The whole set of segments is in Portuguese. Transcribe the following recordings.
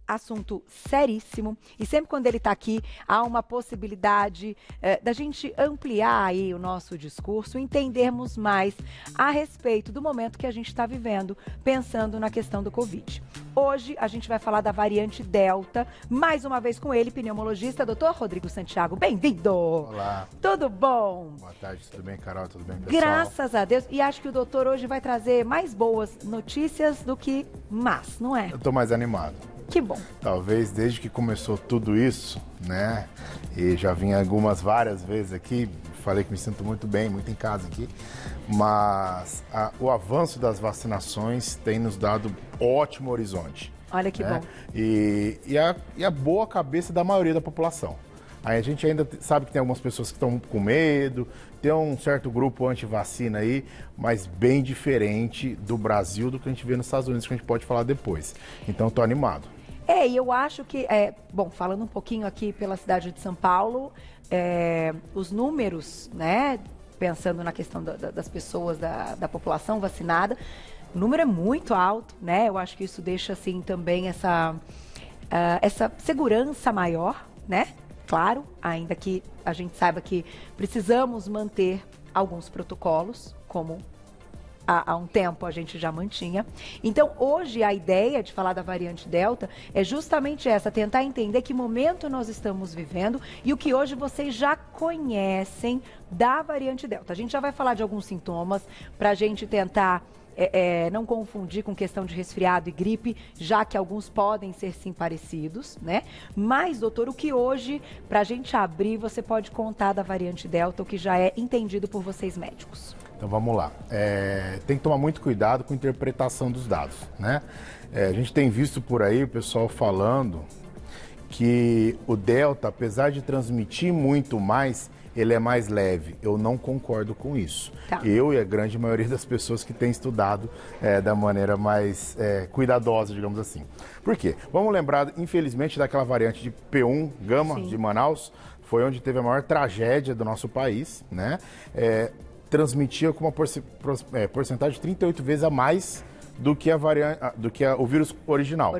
assunto seríssimo e sempre quando ele está aqui há uma possibilidade da gente ampliar aí o nosso discurso, entendermos mais a respeito do momento que a gente está vivendo, pensando na questão do Covid. Hoje a gente vai falar da variante Delta, mais uma vez com ele, pneumologista, Dr. Rodrigo Santiago. Bem-vindo! Olá. Tudo bom? Boa tarde, tudo bem, Carol? Tudo bem, pessoal? Graças a Deus. E acho que o doutor hoje vai trazer mais boas notícias do que más, não é? Eu tô mais animado. Que bom. Talvez desde que começou tudo isso, né? E já vim várias vezes aqui, falei que me sinto muito bem, muito em casa aqui, mas o avanço das vacinações tem nos dado ótimo horizonte. Olha que bom. E a boa cabeça da maioria da população. Aí a gente ainda sabe que tem algumas pessoas que estão com medo, tem um certo grupo anti-vacina aí, mas bem diferente do Brasil do que a gente vê nos Estados Unidos, que a gente pode falar depois. Então, estou animado. E eu acho que, bom, falando um pouquinho aqui pela cidade de São Paulo, os números, né, pensando na questão das pessoas, da população vacinada, o número é muito alto, né? Eu acho que isso deixa, assim, também essa segurança maior, né? Claro, ainda que a gente saiba que precisamos manter alguns protocolos, como há um tempo a gente já mantinha. Então, hoje, a ideia de falar da variante Delta é justamente essa, tentar entender que momento nós estamos vivendo e o que hoje vocês já conhecem da variante Delta. A gente já vai falar de alguns sintomas para a gente tentar não confundir com questão de resfriado e gripe, já que alguns podem ser sim parecidos, né? Mas, doutor, o que hoje, para a gente abrir, você pode contar da variante Delta, o que já é entendido por vocês médicos? Então vamos lá. Tem que tomar muito cuidado com a interpretação dos dados, né? A gente tem visto por aí o pessoal falando que o Delta, apesar de transmitir muito mais, ele é mais leve. Eu não concordo com isso. Tá. Eu e a grande maioria das pessoas que têm estudado da maneira mais cuidadosa, digamos assim. Por quê? Vamos lembrar, infelizmente, daquela variante de P1 Gama, Sim, de Manaus, foi onde teve a maior tragédia do nosso país, né? Transmitia com uma porcentagem de 38 vezes a mais do que o vírus original.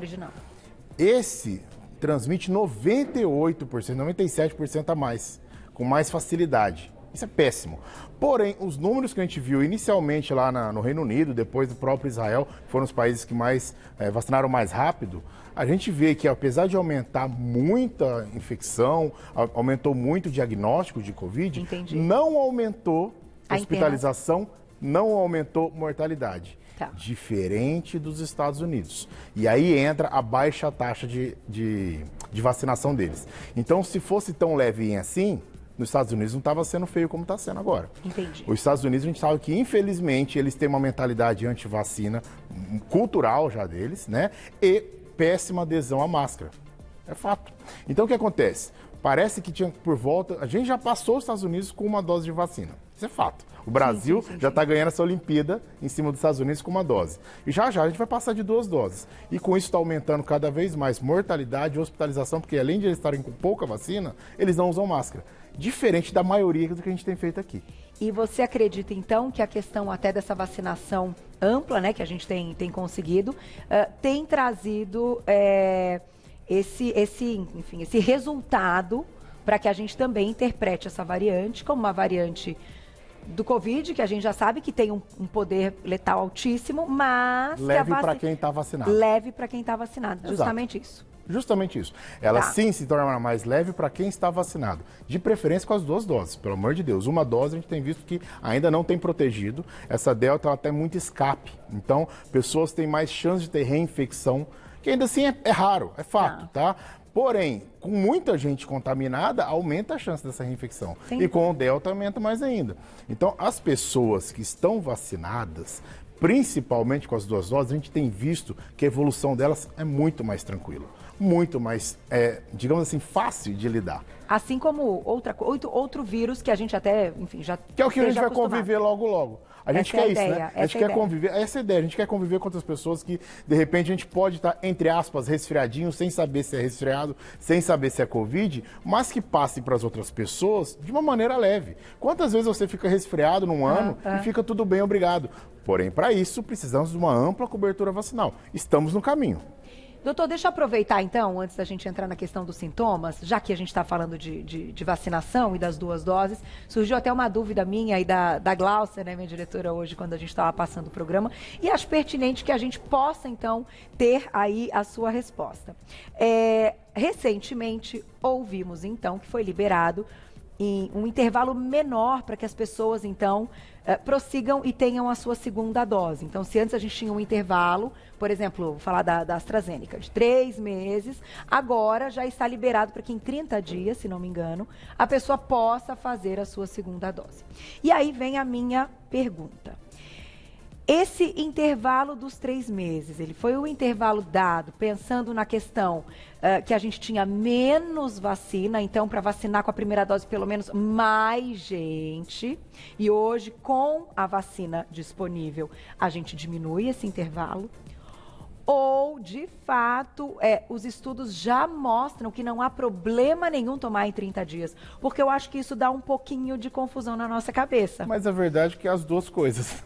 Esse transmite 98%, 97% a mais, com mais facilidade. Isso é péssimo. Porém, os números que a gente viu inicialmente lá no Reino Unido, depois do próprio Israel, foram os países que mais vacinaram mais rápido, a gente vê que apesar de aumentar muita infecção, aumentou muito o diagnóstico de Covid, Entendi. Não aumentou hospitalização, não aumentou mortalidade. Tá. Diferente dos Estados Unidos. E aí entra a baixa taxa de vacinação deles. Então, se fosse tão leve assim, nos Estados Unidos não estava sendo feio como está sendo agora. Entendi. Os Estados Unidos, a gente sabe que, infelizmente, eles têm uma mentalidade anti-vacina cultural já deles, né? E péssima adesão à máscara. É fato. Então, o que acontece? Parece que tinha por volta... A gente já passou os Estados Unidos com uma dose de vacina. Isso é fato. O Brasil já está ganhando essa Olimpíada em cima dos Estados Unidos com uma dose. E já a gente vai passar de 2 doses. E com isso está aumentando cada vez mais mortalidade e hospitalização, porque além de eles estarem com pouca vacina, eles não usam máscara. Diferente da maioria do que a gente tem feito aqui. E você acredita, então, que a questão até dessa vacinação ampla, né, que a gente tem conseguido, tem trazido esse resultado para que a gente também interprete essa variante como uma variante do Covid, que a gente já sabe que tem um poder letal altíssimo, mas... Leve para quem está vacinado. Leve para quem está vacinado, Exato. justamente isso. Justamente isso. Ela sim se torna mais leve para quem está vacinado. De preferência com as 2 doses, pelo amor de Deus. Uma dose a gente tem visto que ainda não tem protegido. Essa Delta ela tem muito escape. Então, pessoas têm mais chance de ter reinfecção, que ainda assim é raro, é fato, tá? Porém, com muita gente contaminada, aumenta a chance dessa reinfecção. Sim. E com o Delta aumenta mais ainda. Então, as pessoas que estão vacinadas, principalmente com as 2 doses, a gente tem visto que a evolução delas é muito mais tranquila. Muito mais, digamos assim, fácil de lidar. Assim como outro vírus que a gente até, enfim, já que é o que a gente vai acostumado. Conviver logo. A gente quer isso, né? A gente quer conviver. Essa é a ideia. A gente quer conviver com outras pessoas que, de repente, a gente pode estar, entre aspas, resfriadinho, sem saber se é resfriado, sem saber se é Covid, mas que passe para as outras pessoas de uma maneira leve. Quantas vezes você fica resfriado num ano e fica tudo bem, obrigado. Porém, para isso, precisamos de uma ampla cobertura vacinal. Estamos no caminho. Doutor, deixa eu aproveitar então, antes da gente entrar na questão dos sintomas, já que a gente está falando de vacinação e das 2 doses, surgiu até uma dúvida minha e da Glaucia, né, minha diretora, hoje, quando a gente estava passando o programa, e acho pertinente que a gente possa, então, ter aí a sua resposta. Recentemente, ouvimos, então, que foi liberado em um intervalo menor para que as pessoas, então, prossigam e tenham a sua segunda dose. Então, se antes a gente tinha um intervalo, por exemplo, vou falar da AstraZeneca, de 3 meses, agora já está liberado para que em 30 dias, se não me engano, a pessoa possa fazer a sua segunda dose. E aí vem a minha pergunta. Esse intervalo dos 3 meses, ele foi o intervalo dado pensando na questão que a gente tinha menos vacina, então para vacinar com a primeira dose pelo menos mais gente, e hoje com a vacina disponível a gente diminui esse intervalo, ou de fato os estudos já mostram que não há problema nenhum tomar em 30 dias, porque eu acho que isso dá um pouquinho de confusão na nossa cabeça. Mas a verdade é que é as duas coisas.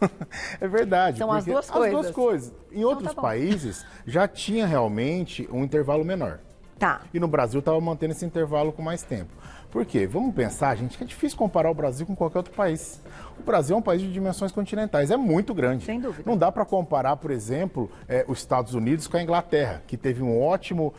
É verdade. São as duas coisas. As duas coisas. Em outros países já tinha realmente um intervalo menor. Tá. E no Brasil estava mantendo esse intervalo com mais tempo. Por quê? Vamos pensar, gente, que é difícil comparar o Brasil com qualquer outro país. O Brasil é um país de dimensões continentais, é muito grande. Sem dúvida. Não dá para comparar, por exemplo, os Estados Unidos com a Inglaterra, que teve ótimos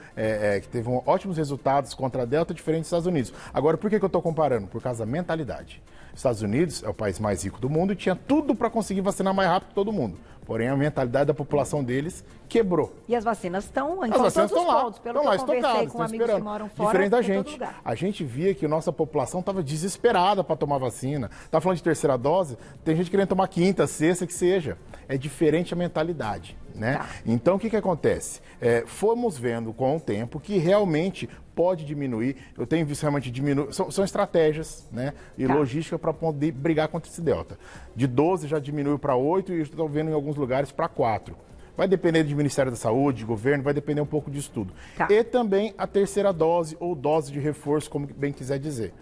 resultados contra a Delta, diferente dos Estados Unidos. Agora, por que eu estou comparando? Por causa da mentalidade. Os Estados Unidos é o país mais rico do mundo e tinha tudo para conseguir vacinar mais rápido que todo mundo. Porém, a mentalidade da população deles quebrou. E as vacinas estão em todas todos os lá, pontos. Pelo que eu conversei com amigos que moram fora, diferente da em todo gente. lugar. A gente via que nossa população estava desesperada para tomar vacina. Tá falando de terceira dose, tem gente querendo tomar quinta, sexta, que seja. É diferente a mentalidade, né? Tá. Então, o que acontece? Fomos vendo com o tempo que realmente pode diminuir. Eu tenho visto realmente diminuir. São estratégias, né? E logística para poder brigar contra esse delta. De 12 já diminuiu para 8 e estou vendo em alguns lugares para 4. Vai depender do Ministério da Saúde, de governo, vai depender um pouco disso tudo. Tá. E também a terceira dose ou dose de reforço, como bem quiser dizer.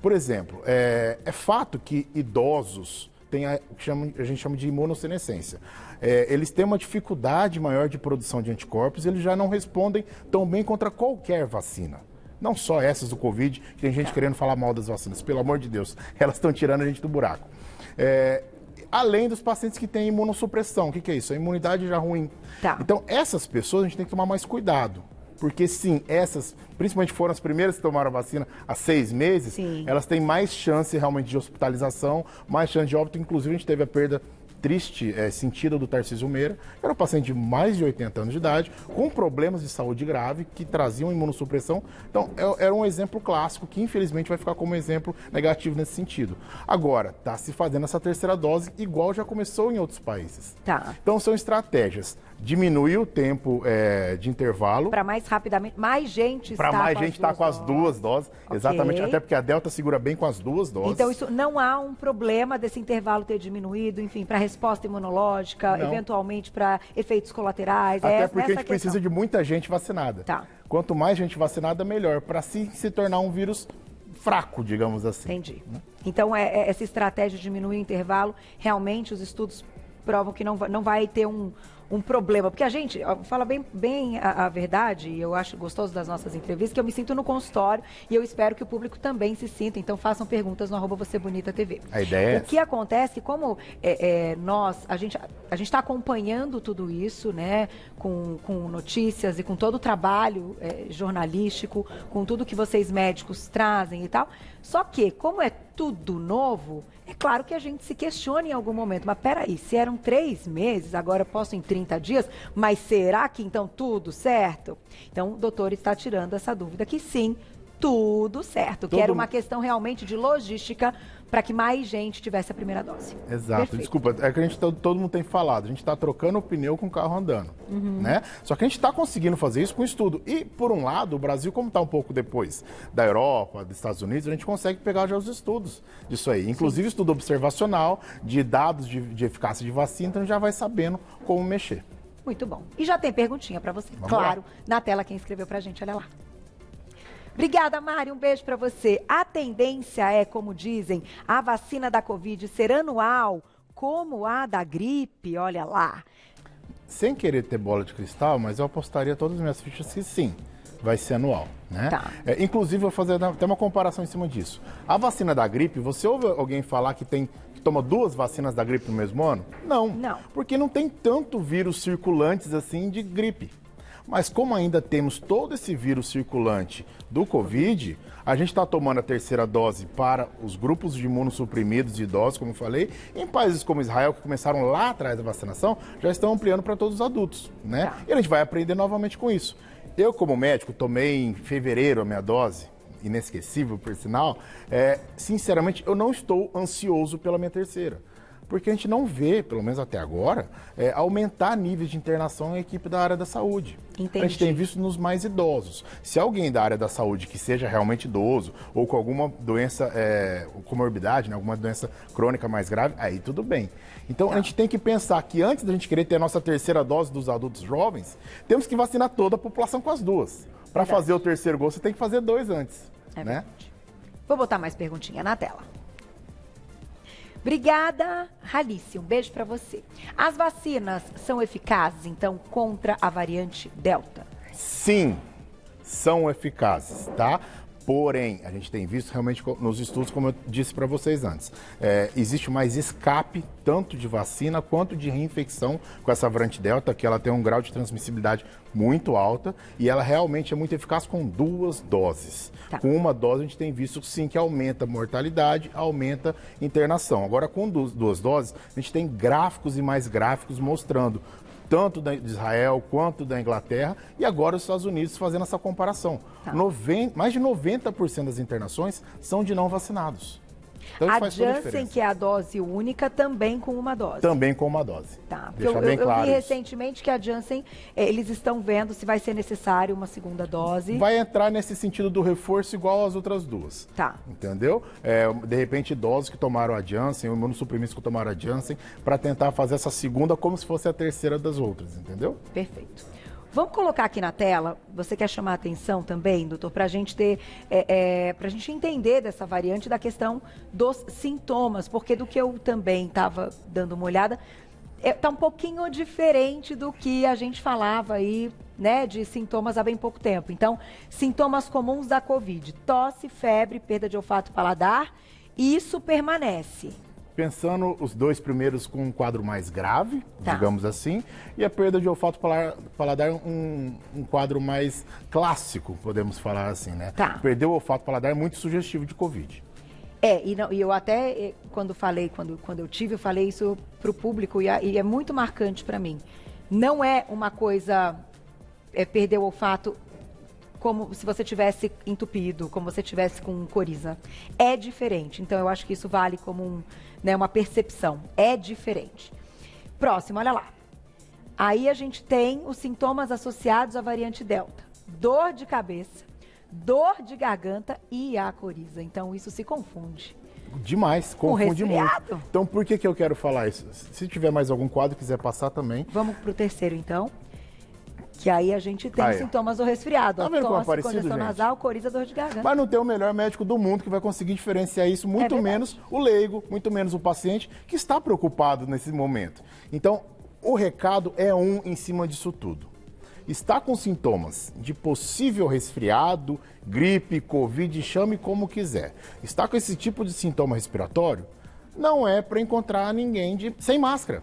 Por exemplo, é fato que idosos têm a gente chama de imunossenescência. Eles têm uma dificuldade maior de produção de anticorpos e eles já não respondem tão bem contra qualquer vacina. Não só essas do Covid, que tem gente querendo falar mal das vacinas. Pelo amor de Deus, elas estão tirando a gente do buraco. Além dos pacientes que têm imunossupressão. O que é isso? A imunidade já ruim. Tá. Então, essas pessoas a gente tem que tomar mais cuidado. Porque sim, essas, principalmente foram as primeiras que tomaram a vacina há 6 meses, sim, elas têm mais chance realmente de hospitalização, mais chance de óbito. Inclusive, a gente teve a perda triste, sentida do Tarcísio Meira, que era um paciente de mais de 80 anos de idade, com problemas de saúde grave, que traziam imunossupressão. Então, era um exemplo clássico, que infelizmente vai ficar como exemplo negativo nesse sentido. Agora, está se fazendo essa terceira dose, igual já começou em outros países. Tá. Então, são estratégias. Diminuir o tempo de intervalo. Para mais rapidamente, mais gente Para mais gente estar com as 2 doses. Okay. Exatamente, até porque a Delta segura bem com as 2 doses. Então, isso não há um problema desse intervalo ter diminuído, enfim, para resposta imunológica, não, eventualmente para efeitos colaterais. Até porque a gente precisa de muita gente vacinada. Tá. Quanto mais gente vacinada, melhor, para se tornar um vírus fraco, digamos assim. Entendi. Então, essa estratégia de diminuir o intervalo, realmente os estudos provam que não vai ter um problema, porque a gente fala bem a verdade, e eu acho gostoso das nossas entrevistas, que eu me sinto no consultório e eu espero que o público também se sinta, então façam perguntas no @VocêBonitaTV. A ideia é o que acontece, como a gente está acompanhando tudo isso, né, com notícias e com todo o trabalho jornalístico, com tudo que vocês médicos trazem e tal, só que, como é tudo novo, é claro que a gente se questiona em algum momento, mas peraí, se eram 3 meses, agora eu posso em 30 dias, mas será que então tudo certo? Então o doutor está tirando essa dúvida que sim, tudo certo, que era uma questão realmente de logística para que mais gente tivesse a primeira dose. Exato. Perfeito. Desculpa, é que a gente todo mundo tem falado, a gente está trocando o pneu com o carro andando, né? Só que a gente está conseguindo fazer isso com estudo. E, por um lado, o Brasil, como está um pouco depois da Europa, dos Estados Unidos, a gente consegue pegar já os estudos disso aí. Inclusive, estudo observacional de dados de eficácia de vacina, então a gente já vai sabendo como mexer. Muito bom. E já tem perguntinha para você, Vamos claro, lá. na tela quem escreveu para a gente, olha lá. Obrigada, Mari. Um beijo para você. A tendência é, como dizem, a vacina da Covid ser anual, como a da gripe, olha lá. sem querer ter bola de cristal, mas eu apostaria todas as minhas fichas que sim, vai ser anual, né? Tá. Inclusive, vou fazer até uma comparação em cima disso. A vacina da gripe, você ouve alguém falar que toma 2 vacinas da gripe no mesmo ano? Não. Não. Porque não tem tanto vírus circulantes assim de gripe. Mas como ainda temos todo esse vírus circulante do Covid, a gente está tomando a terceira dose para os grupos de imunossuprimidos e idosos, como eu falei. Em países como Israel, que começaram lá atrás da vacinação, já estão ampliando para todos os adultos, né? Tá. E a gente vai aprender novamente com isso. Eu, como médico, tomei em fevereiro a minha dose, inesquecível, por sinal. Sinceramente, eu não estou ansioso pela minha terceira. Porque a gente não vê, pelo menos até agora, aumentar níveis de internação em equipe da área da saúde. Entendi. A gente tem visto nos mais idosos. Se alguém da área da saúde que seja realmente idoso ou com alguma doença, comorbidade, né, alguma doença crônica mais grave, aí tudo bem. Então a gente tem que pensar que antes da gente querer ter a nossa terceira dose dos adultos jovens, temos que vacinar toda a população com as 2. Para fazer o terceiro gol, você tem que fazer 2 antes. Né? Verdade. Vou botar mais perguntinha na tela. Obrigada, Ralice. Um beijo para você. As vacinas são eficazes, então, contra a variante Delta? Sim, são eficazes, tá? Porém, a gente tem visto realmente nos estudos, como eu disse para vocês antes, existe mais escape tanto de vacina quanto de reinfecção com essa variante Delta, que ela tem um grau de transmissibilidade muito alta e ela realmente é muito eficaz com 2 doses. Tá. Com uma dose a gente tem visto sim que aumenta a mortalidade, aumenta a internação. Agora com 2 doses a gente tem gráficos e mais gráficos mostrando tanto de Israel quanto da Inglaterra e agora os Estados Unidos fazendo essa comparação. Tá. Mais de 90% das internações são de não vacinados. Então, isso A faz toda a Janssen, diferença. que é a dose única, também com uma dose. Também com uma dose. Tá. Deixar Eu bem claro vi isso. recentemente que a Janssen, eles estão vendo se vai ser necessário uma segunda dose. Vai entrar nesse sentido do reforço igual às outras 2. Tá. Entendeu? De repente, idosos que tomaram a Janssen, ou imunossuprimidos que tomaram a Janssen, para tentar fazer essa segunda como se fosse a terceira das outras, entendeu? Perfeito. Vamos colocar aqui na tela, você quer chamar a atenção também, doutor, para a gente ter, para a gente entender dessa variante da questão dos sintomas, porque do que eu também estava dando uma olhada, está um pouquinho diferente do que a gente falava aí, né, de sintomas há bem pouco tempo. Então, sintomas comuns da Covid, tosse, febre, perda de olfato e paladar, isso permanece. Pensando os 2 primeiros com um quadro mais grave, Tá. digamos assim, e a perda de olfato paladar um quadro mais clássico, podemos falar assim, né? Tá. Perder o olfato paladar é muito sugestivo de Covid. E eu até, quando eu tive, eu falei isso para o público e é muito marcante para mim. Não é uma coisa, perder o olfato como se você tivesse entupido, como você tivesse com coriza. É diferente. Então, eu acho que isso vale como uma percepção. É diferente. Próximo, olha lá. Aí a gente tem os sintomas associados à variante Delta. Dor de cabeça, dor de garganta e a coriza. Então, isso se confunde. Demais, confunde muito. resfriado. Então, por que eu quero falar isso? Se tiver mais algum quadro, quiser passar também. Vamos pro terceiro, então. Que aí a gente tem Aí, os sintomas do resfriado. Tá vendo como é Tosse, parecido, congestão gente? nasal, coriza, dor de garganta. Mas não tem o melhor médico do mundo que vai conseguir diferenciar isso, muito verdade. menos o leigo, muito menos o paciente que está preocupado nesse momento. Então, o recado é em cima disso tudo. Está com sintomas de possível resfriado, gripe, Covid, chame como quiser. Está com esse tipo de sintoma respiratório? Não é para encontrar ninguém sem máscara.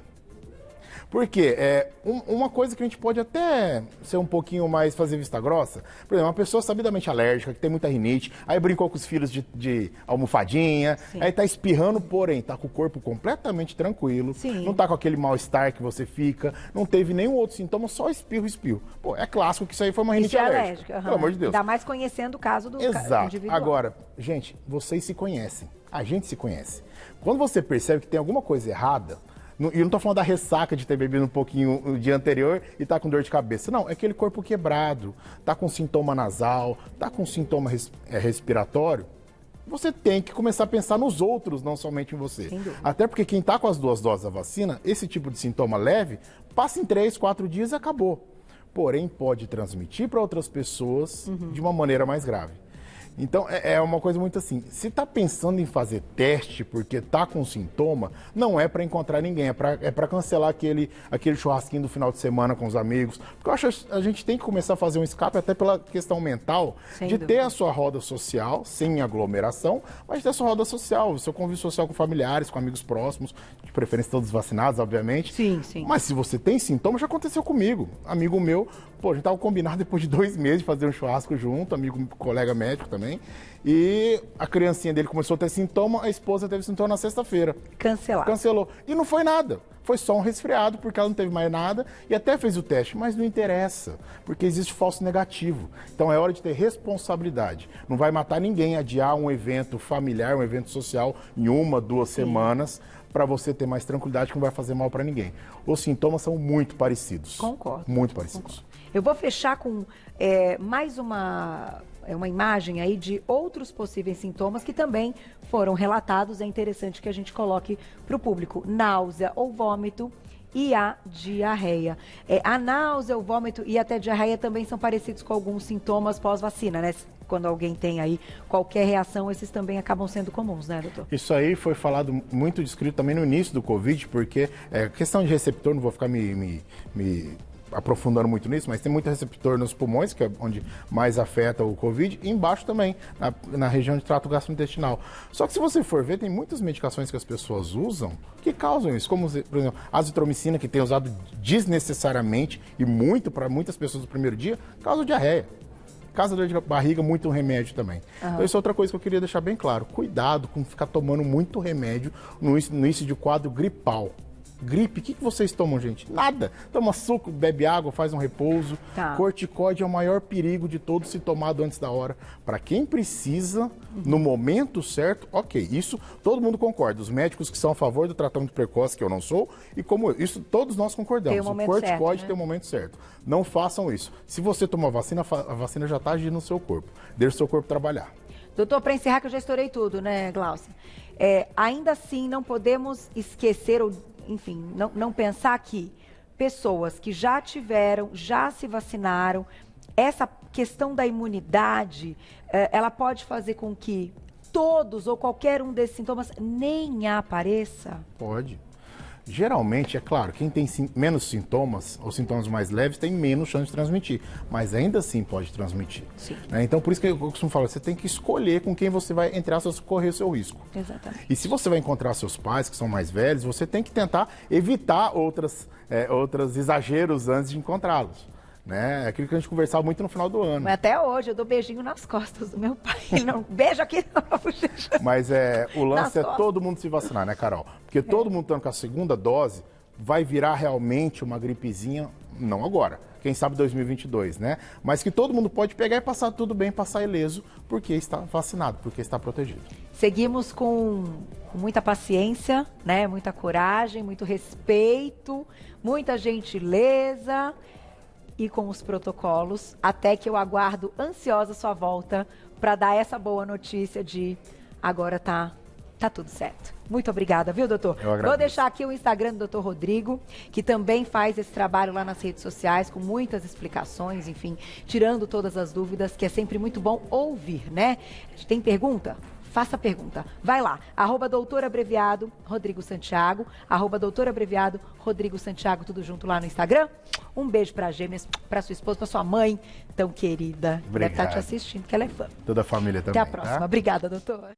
Por quê? Uma coisa que a gente pode até ser um pouquinho mais, fazer vista grossa, por exemplo, uma pessoa sabidamente alérgica, que tem muita rinite, aí brincou com os filhos de almofadinha, Sim. aí tá espirrando, porém, tá com o corpo completamente tranquilo, Sim. não tá com aquele mal-estar que você fica, não teve nenhum outro sintoma, só espirro. Pô, é clássico que isso aí foi uma rinite Isso é alérgica. aham. Pelo amor de Deus. Ainda mais conhecendo o caso do Exato. individual. Agora, gente, vocês se conhecem. A gente se conhece. Quando você percebe que tem alguma coisa errada, e eu não tô falando da ressaca de ter bebido um pouquinho o dia anterior e tá com dor de cabeça. Não, é aquele corpo quebrado, tá com sintoma nasal, tá com sintoma respiratório. Você tem que começar a pensar nos outros, não somente em você. Sem dúvida. Até porque quem tá com as 2 doses da vacina, esse tipo de sintoma leve, passa em 3, 4 dias e acabou. Porém, pode transmitir para outras pessoas de uma maneira mais grave. Então, é uma coisa muito assim, se está pensando em fazer teste porque está com sintoma, não é para encontrar ninguém, é para cancelar aquele churrasquinho do final de semana com os amigos. Porque eu acho que a gente tem que começar a fazer um escape até pela questão mental, de ter a sua roda social, sem aglomeração, mas ter a sua roda social, o seu convívio social com familiares, com amigos próximos, de preferência todos vacinados, obviamente. Sim, sim. Mas se você tem sintomas, já aconteceu comigo. Amigo meu, a gente tava combinado depois de 2 meses de fazer um churrasco junto, colega médico também. E a criancinha dele começou a ter sintoma, a esposa teve sintoma na sexta-feira. Cancelou. E não foi nada. Foi só um resfriado, porque ela não teve mais nada e até fez o teste, mas não interessa, porque existe falso negativo. Então é hora de ter responsabilidade. Não vai matar ninguém adiar um evento familiar, um evento social em 1, 2 semanas, para você ter mais tranquilidade que não vai fazer mal para ninguém. Os sintomas são muito parecidos. Concordo. Muito parecidos. Concordo. Eu vou fechar com mais uma imagem aí de outros possíveis sintomas que também foram relatados. É interessante que a gente coloque para o público: náusea ou vômito e a diarreia. A náusea, o vômito e até diarreia também são parecidos com alguns sintomas pós-vacina, né? Quando alguém tem aí qualquer reação, esses também acabam sendo comuns, né, doutor? Isso aí foi falado muito descrito também no início do Covid, porque questão de receptor, não vou ficar me aprofundando muito nisso, mas tem muito receptor nos pulmões, que é onde mais afeta o Covid, e embaixo também, na região de trato gastrointestinal. Só que se você for ver, tem muitas medicações que as pessoas usam que causam isso, como, por exemplo, a azitromicina, que tem usado desnecessariamente e muito para muitas pessoas no primeiro dia, causa diarreia. Causa dor de barriga, muito remédio também. Então, isso é outra coisa que eu queria deixar bem claro. Cuidado com ficar tomando muito remédio no início de quadro gripal. Gripe, o que vocês tomam, gente? Nada. Toma suco, bebe água, faz um repouso. Corticóide é o maior perigo de todos, se tomado antes da hora. Para quem precisa, no momento certo, ok. Isso todo mundo concorda. Os médicos que são a favor do tratamento precoce, que eu não sou, e como isso todos nós concordamos. O corticóide tem o momento certo. Não façam isso. Se você tomar a vacina já está agindo no seu corpo. Deixe o seu corpo trabalhar. Doutor, para encerrar, que eu já estourei tudo, né, Glaucia? Ainda assim, não podemos esquecer ou enfim, não pensar que pessoas que já se vacinaram, essa questão da imunidade, ela pode fazer com que todos ou qualquer um desses sintomas nem apareça? Pode. Geralmente, é claro, quem tem menos sintomas, ou sintomas mais leves, tem menos chance de transmitir. Mas ainda assim pode transmitir. Sim. Então, por isso que eu costumo falar, você tem que escolher com quem você vai, entre aspas, correr o seu risco. Exatamente. E se você vai encontrar seus pais, que são mais velhos, você tem que tentar evitar outros exageros antes de encontrá-los. Né? É aquilo que a gente conversava muito no final do ano. Mas até hoje eu dou beijinho nas costas do meu pai. Ele não beijo aqui não. Mas o lance é todo mundo se vacinar, né, Carol? Porque todo mundo estando com a segunda dose vai virar realmente uma gripezinha, não agora, quem sabe 2022, né? Mas que todo mundo pode pegar e passar tudo bem, passar ileso, porque está vacinado, porque está protegido. Seguimos com muita paciência, né? Muita coragem, muito respeito, muita gentileza e com os protocolos, até que eu aguardo ansiosa sua volta para dar essa boa notícia de agora tá tudo certo. Muito obrigada, viu, doutor? Vou deixar aqui o Instagram do Dr. Rodrigo, que também faz esse trabalho lá nas redes sociais, com muitas explicações, enfim, tirando todas as dúvidas, que é sempre muito bom ouvir, né? Tem pergunta? Faça a pergunta. Vai lá, @doutorabreviado Rodrigo Santiago, @doutorabreviado Rodrigo Santiago, tudo junto lá no Instagram. Um beijo pra gêmeas, pra sua esposa, pra sua mãe, tão querida. Obrigado. Deve estar te assistindo, que ela é fã. Toda a família também. Até a próxima. Obrigada, doutor.